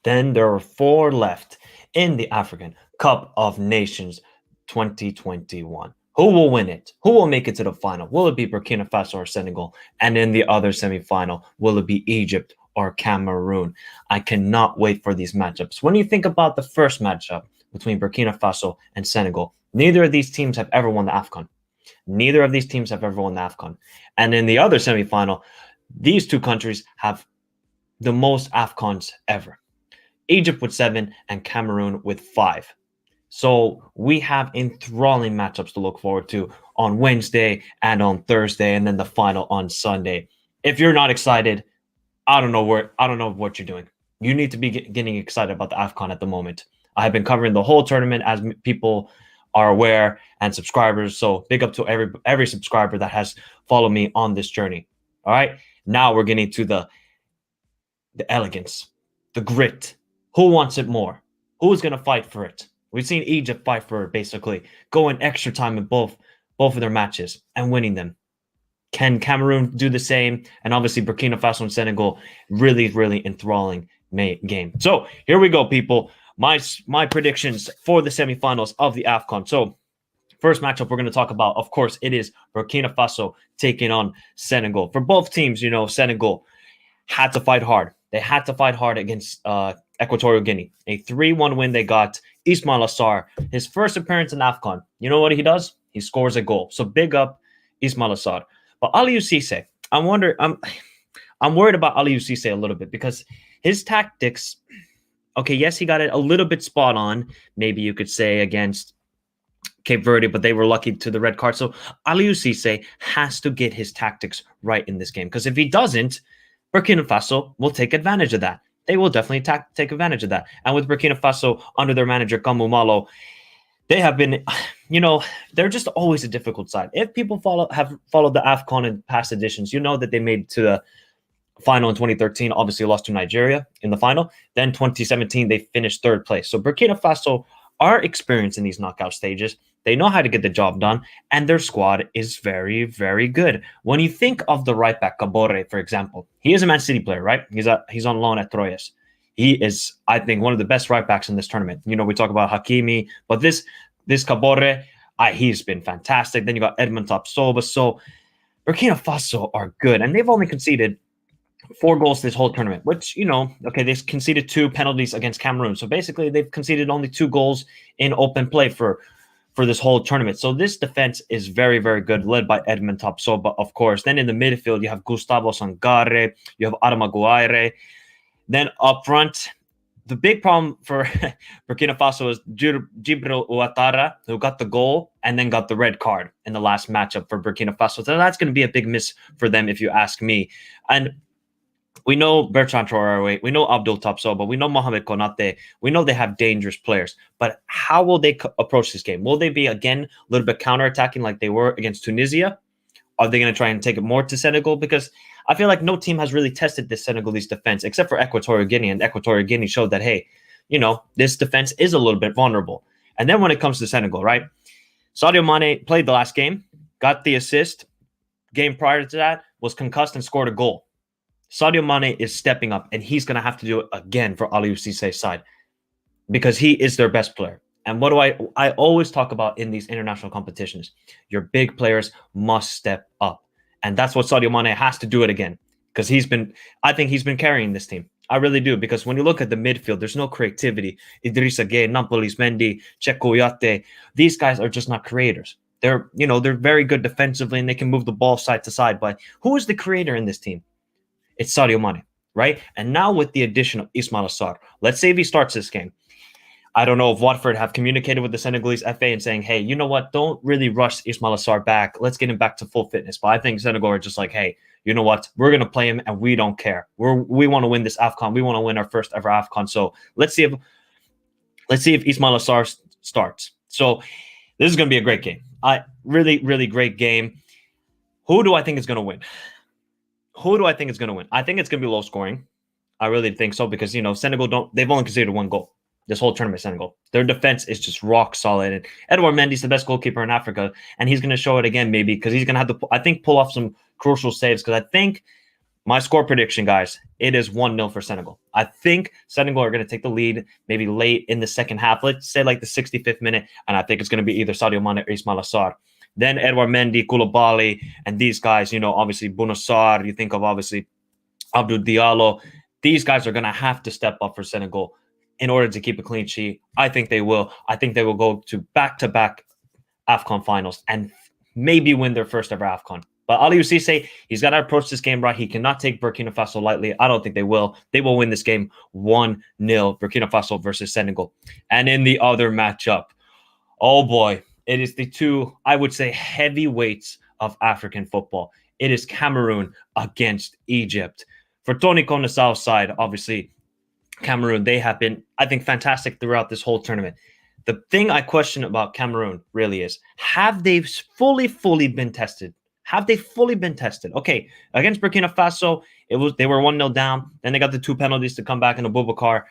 Then there are four left in the African Cup of Nations 2021. Who will win it? Who will make it to the final? Will it be Burkina Faso or Senegal? And in the other semifinal, will it be Egypt or Cameroon? I cannot wait for these matchups. When you think about the first matchup between Burkina Faso and Senegal, neither of these teams have ever won the Afcon. Neither of these teams have ever won the Afcon. And in the other semifinal, these two countries have the most Afcons ever. Egypt with 7 and Cameroon with 5. So we have enthralling matchups to look forward to on Wednesday and on Thursday, and then the final on Sunday. If you're not excited, I don't know what you're doing. You need to be getting excited about the Afcon at the moment. I have been covering the whole tournament, as people are aware, and subscribers. So big up to every subscriber that has followed me on this journey. All right, now we're getting to the elegance, the grit. Who wants it more? Who's going to fight for it? We've seen Egypt fight for it, basically, going extra time in both of their matches and winning them. Can Cameroon do the same? And obviously Burkina Faso and Senegal, really, really enthralling game. So here we go, people. My predictions for the semifinals of the Afcon. So first matchup we're going to talk about, of course, it is Burkina Faso taking on Senegal. For both teams, Senegal had to fight hard. They had to fight hard against Equatorial Guinea. A 3-1 win they got. Ismail Assar, his first appearance in Afcon. You know what he does? He scores a goal. So big up Ismail Assar. But Aliou Cisse, I'm worried about Aliou Cisse a little bit because his tactics, okay, yes, he got it a little bit spot on, maybe you could say, against Cape Verde, but they were lucky to the red card. So Aliou Cisse has to get his tactics right in this game, because if he doesn't, Burkina Faso will take advantage of that. They will definitely take advantage of that. And with Burkina Faso under their manager, Kamou Malo, they have been, they're just always a difficult side. If people have followed the Afcon in past editions, you know that they made to the final in 2013, obviously lost to Nigeria in the final. Then 2017, they finished third place. So Burkina Faso are experienced in these knockout stages. They know how to get the job done, and their squad is very, very good. When you think of the right back, Cabore, for example, he is a Man City player, right? He's on loan at Troyes. He is, I think, one of the best right backs in this tournament. We talk about Hakimi, but this Cabore, he's been fantastic. Then you got Edmond Tapsoba. So Burkina Faso are good, and they've only conceded 4 goals this whole tournament, which, okay, they conceded 2 penalties against Cameroon. So basically, they've conceded only 2 goals in open play for this whole tournament. So this defense is very, very good, led by Edmond Tapsoba, of course. Then in the midfield, you have Gustavo Sangare, you have Adama Guaire. Then up front, the big problem for Burkina Faso is Djibril Ouattara, who got the goal and then got the red card in the last matchup for Burkina Faso. So that's going to be a big miss for them, if you ask me. And we know Bertrand Traoré, we know Abdul Tapsoba, we know Mohamed Konate, we know they have dangerous players. But how will they approach this game? Will they be, again, a little bit counterattacking like they were against Tunisia? Are they going to try and take it more to Senegal? Because I feel like no team has really tested this Senegalese defense except for Equatorial Guinea. And Equatorial Guinea showed that, hey, this defense is a little bit vulnerable. And then when it comes to Senegal, right? Sadio Mane played the last game, got the assist. Game prior to that was concussed and scored a goal. Sadio Mane is stepping up, and he's going to have to do it again for Aliou Cisse's side because he is their best player. And what do I always talk about in these international competitions? Your big players must step up. And that's what Sadio Mane has to do it again, because I think he's been carrying this team. I really do, because when you look at the midfield, there's no creativity. Idrissa Gueye, Nampalys Mendy, Cheikhou Kouyaté, these guys are just not creators. They're very good defensively and they can move the ball side to side. But who is the creator in this team? It's Sadio Mane, right? And now with the addition of Ismail Assar, let's say if he starts this game. I don't know if Watford have communicated with the Senegalese FA and saying, hey, you know what? Don't really rush Ismail Assar back. Let's get him back to full fitness. But I think Senegal are just like, hey, you know what? We're going to play him and we don't care. We want to win this Afcon. We want to win our first ever Afcon. So let's see if Ismail Assar starts. So this is going to be a great game. Really, really great game. Who do I think is going to win? I think it's going to be low scoring. I really think so because, Senegal they've only conceded 1 goal this whole tournament, Senegal. Their defense is just rock solid. And Edouard Mendy's the best goalkeeper in Africa. And he's going to show it again, maybe, because he's going to have to, I think, pull off some crucial saves. Because I think My score prediction, guys, it is 1-0 for Senegal. I think Senegal are going to take the lead maybe late in the second half. Let's say like the 65th minute, and I think it's going to be either Sadio Mane or Ismail Assar. Then Edouard Mendy, Koulibaly, and these guys, obviously Bouna Sarr, you think of obviously Abdou Diallo. These guys are going to have to step up for Senegal in order to keep a clean sheet. I think they will. I think they will go to back-to-back Afcon finals and maybe win their first ever Afcon. But Aliou Cisse, he's got to approach this game right. He cannot take Burkina Faso lightly. I don't think they will. They will win this game 1-0, Burkina Faso versus Senegal. And in the other matchup, oh boy, it is the two, I would say, heavyweights of African football. It is Cameroon against Egypt. For Tony on the south side, obviously, Cameroon, they have been, I think, fantastic throughout this whole tournament. The thing I question about Cameroon really is, have they fully been tested? Have they fully been tested? Okay, against Burkina Faso, they were 1-0 down. Then they got the 2 penalties to come back, and Abubakar,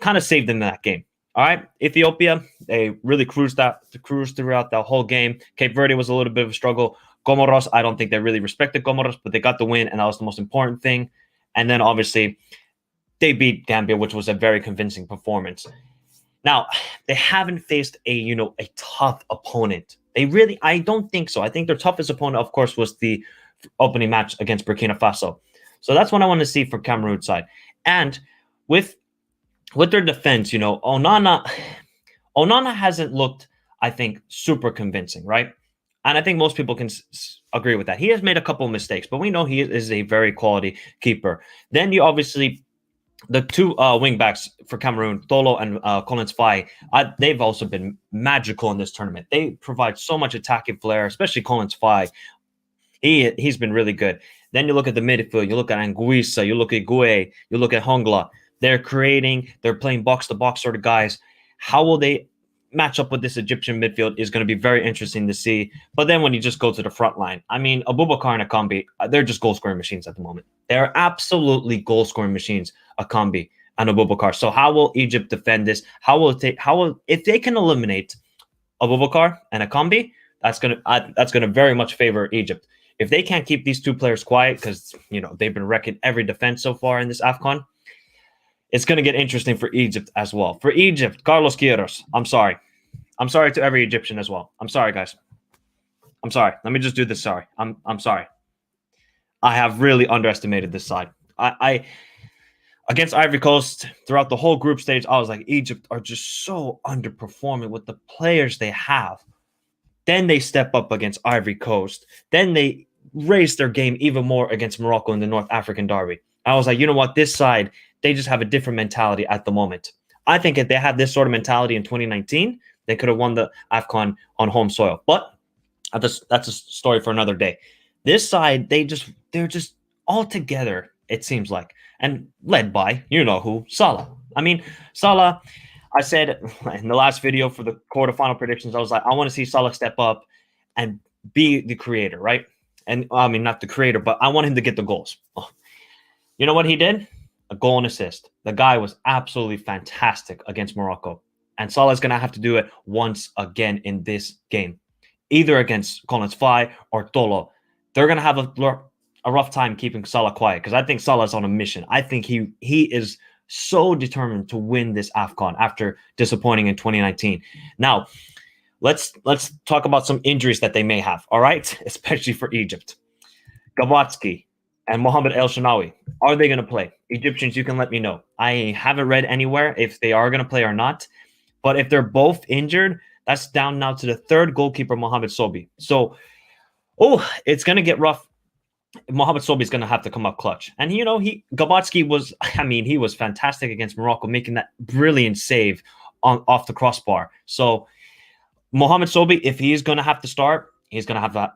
kind of saved them in that game. All right, Ethiopia, they really cruised throughout the whole game. Cape Verde was a little bit of a struggle. Comoros, I don't think they really respected Comoros, but they got the win, and that was the most important thing. And then obviously they beat Gambia, which was a very convincing performance. Now, they haven't faced a tough opponent. I don't think so. I think their toughest opponent, of course, was the opening match against Burkina Faso. So that's what I want to see for Cameroon side. And with their defense, Onana hasn't looked, I think, super convincing, right? And I think most people can agree with that. He has made a couple of mistakes, but we know he is a very quality keeper. Then you obviously, the two wing backs for Cameroon, Tolo and Collins Faye, they've also been magical in this tournament. They provide so much attacking flair, especially Collins Faye. He's been really good. Then you look at the midfield, you look at Anguissa, you look at Gueye, you look at Hongla. They're playing box-to-box sort of guys. How will they match up with this Egyptian midfield is going to be very interesting to see. But then when you just go to the front line, I mean, Abubakar and Akambi, they're just goal-scoring machines at the moment. They're absolutely goal-scoring machines, Akambi and Abubakar. So how will Egypt defend this? If they can eliminate Abubakar and Akambi, that's gonna very much favor Egypt. If they can't keep these two players quiet, because they've been wrecking every defense so far in this Afcon, it's going to get interesting for Egypt as well. For Egypt, Carlos Queiroz, I'm sorry. I'm sorry to every Egyptian as well. I'm sorry, guys. I'm sorry. Let me just do this. Sorry. I'm sorry. I have really underestimated this side. I against Ivory Coast, throughout the whole group stage, I was like, Egypt are just so underperforming with the players they have. Then they step up against Ivory Coast. Then they raise their game even more against Morocco in the North African Derby. I was like, you know what? This side, they just have a different mentality at the moment. I think if they had this sort of mentality in 2019, they could have won the Afcon on home soil. But that's a story for another day. This side, they're just all together, it seems like, and led by, who, Salah. I mean, Salah, I said in the last video for the quarterfinal predictions, I was like, I want to see Salah step up and be the creator, right? And I mean, not the creator, but I want him to get the goals. Oh. You know what he did? A goal and assist. The guy was absolutely fantastic against Morocco. And Salah's going to have to do it once again in this game, either against Collins Faye or Tolo. They're going to have a rough time keeping Salah quiet because I think Salah's on a mission. I think he is so determined to win this Afcon after disappointing in 2019. Now, let's talk about some injuries that they may have, all right? Especially for Egypt. Gawatsky and Mohamed El Shanawi, are they going to play? Egyptians, you can let me know. I haven't read anywhere if they are going to play or not. But if they're both injured, that's down now to the third goalkeeper, Mohamed Sobi. So, it's going to get rough. Mohamed Sobi is going to have to come up clutch. And, Gawatsky he was fantastic against Morocco, making that brilliant save off the crossbar. So, Mohamed Sobi, if he's going to have to start, he's going to have that,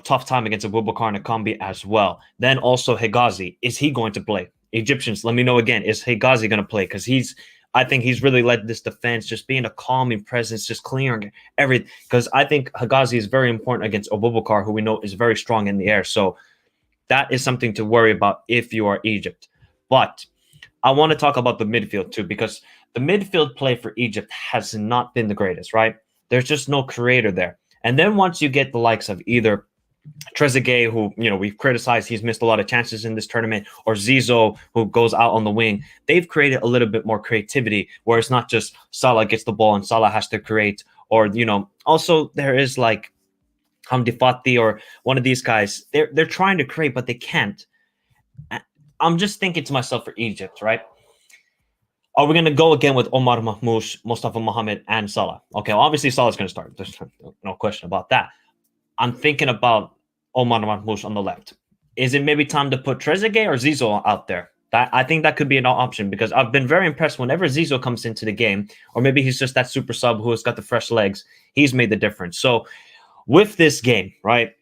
tough time against Abubakar and Akambi as well. Then also Hegazi, is he going to play? Egyptians, let me know again, is Hegazi going to play? Because I think he's really led this defense, just being a calming presence, just clearing everything. Because I think Hegazi is very important against Abubakar, who we know is very strong in the air. So that is something to worry about if you are Egypt. But I want to talk about the midfield too, because the midfield play for Egypt has not been the greatest, right? There's just no creator there. And then once you get the likes of either Trezeguet, who we've criticized, he's missed a lot of chances in this tournament, or Zizo, who goes out on the wing. They've created a little bit more creativity, where it's not just Salah gets the ball and Salah has to create, or also there is like Hamdi Fati or one of these guys. They're trying to create, but they can't. I'm just thinking to myself for Egypt, right? Are we going to go again with Omar Mahmoud, Mustafa Mohamed, and Salah? Okay, well, obviously Salah's going to start. There's no question about that. I'm thinking about Omar Mahmoud on the left. Is it maybe time to put Trezeguet or Zizou out there? I think that could be an option, because I've been very impressed whenever Zizou comes into the game, or maybe he's just that super sub who has got the fresh legs. He's made the difference. So with this game, right,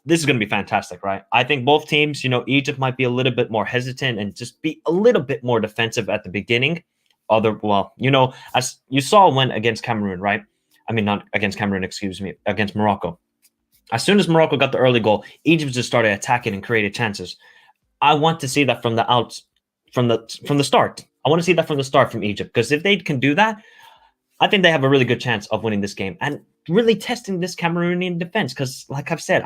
this is going to be fantastic, right? I think both teams, Egypt might be a little bit more hesitant and just be a little bit more defensive at the beginning. As you saw when against Cameroon, right? I mean, not against Cameroon, excuse me, against Morocco. As soon as Morocco got the early goal, Egypt just started attacking and created chances. I want to see that from the start. I want to see that from the start from Egypt, because if they can do that, I think they have a really good chance of winning this game and really testing this Cameroonian defense. Because, like I've said,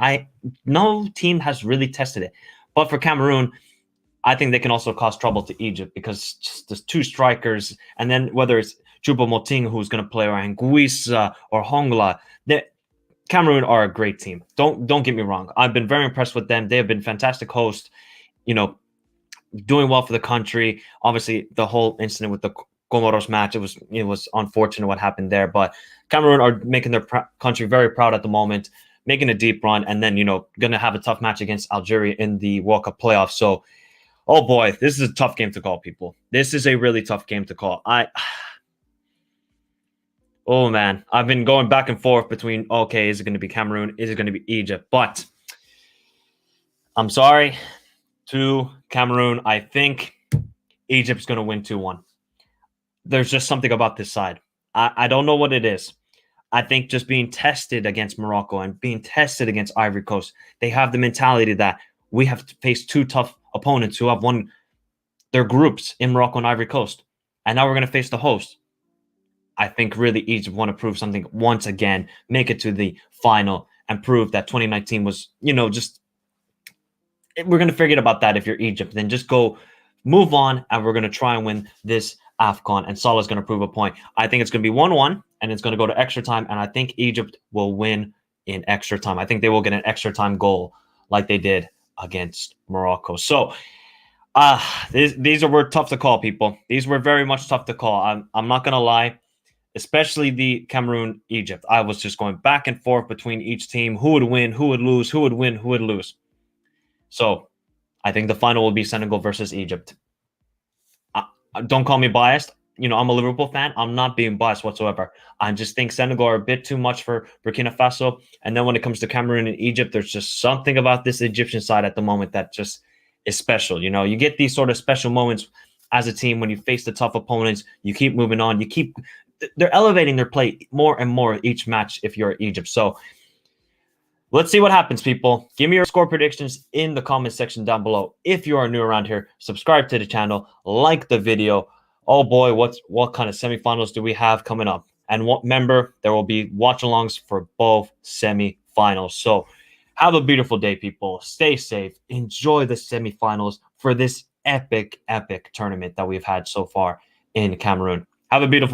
no team has really tested it. But for Cameroon, I think they can also cause trouble to Egypt, because just there's two strikers, and then whether it's Choupo-Moting who's going to play, or Anguissa or Hongla, Cameroon are a great team. Don't get me wrong. I've been very impressed with them. They have been fantastic hosts, doing well for the country. Obviously, the whole incident with the Comoros match, it was unfortunate what happened there. But Cameroon are making their country very proud at the moment, making a deep run, and then, going to have a tough match against Algeria in the World Cup playoffs. So, oh boy, this is a tough game to call, people. This is a really tough game to call. Oh, man, I've been going back and forth between, okay, is it going to be Cameroon? Is it going to be Egypt? But I'm sorry to Cameroon. I think Egypt's going to win 2-1. There's just something about this side. I don't know what it is. I think just being tested against Morocco and being tested against Ivory Coast, they have the mentality that we have faced two tough opponents who have won their groups in Morocco and Ivory Coast. And now we're going to face the host. I think really Egypt want to prove something once again, make it to the final, and prove that 2019 was, just, we're going to forget about that if you're Egypt. Then just go move on, and we're going to try and win this Afcon, and Salah's going to prove a point. I think it's going to be 1-1, and it's going to go to extra time, and I think Egypt will win in extra time. I think they will get an extra time goal like they did against Morocco. So these were tough to call, people. These were very much tough to call. I'm not going to lie. Especially the Cameroon, Egypt. I was just going back and forth between each team. Who would win? Who would lose? Who would win? Who would lose? So I think the final will be Senegal versus Egypt. Don't call me biased. I'm a Liverpool fan. I'm not being biased whatsoever. I just think Senegal are a bit too much for Burkina Faso. And then when it comes to Cameroon and Egypt, there's just something about this Egyptian side at the moment that just is special. You get these sort of special moments as a team when you face the tough opponents. You keep moving on. They're elevating their play more and more each match if you're Egypt. So let's see what happens, people. Give me your score predictions in the comment section down below. If you are new around here, subscribe to the channel, like the video. Oh boy, what kind of semifinals do we have coming up? And remember, there will be watch-alongs for both semifinals. So have a beautiful day, people. Stay safe. Enjoy the semifinals for this epic tournament that we've had so far in Cameroon. Have a beautiful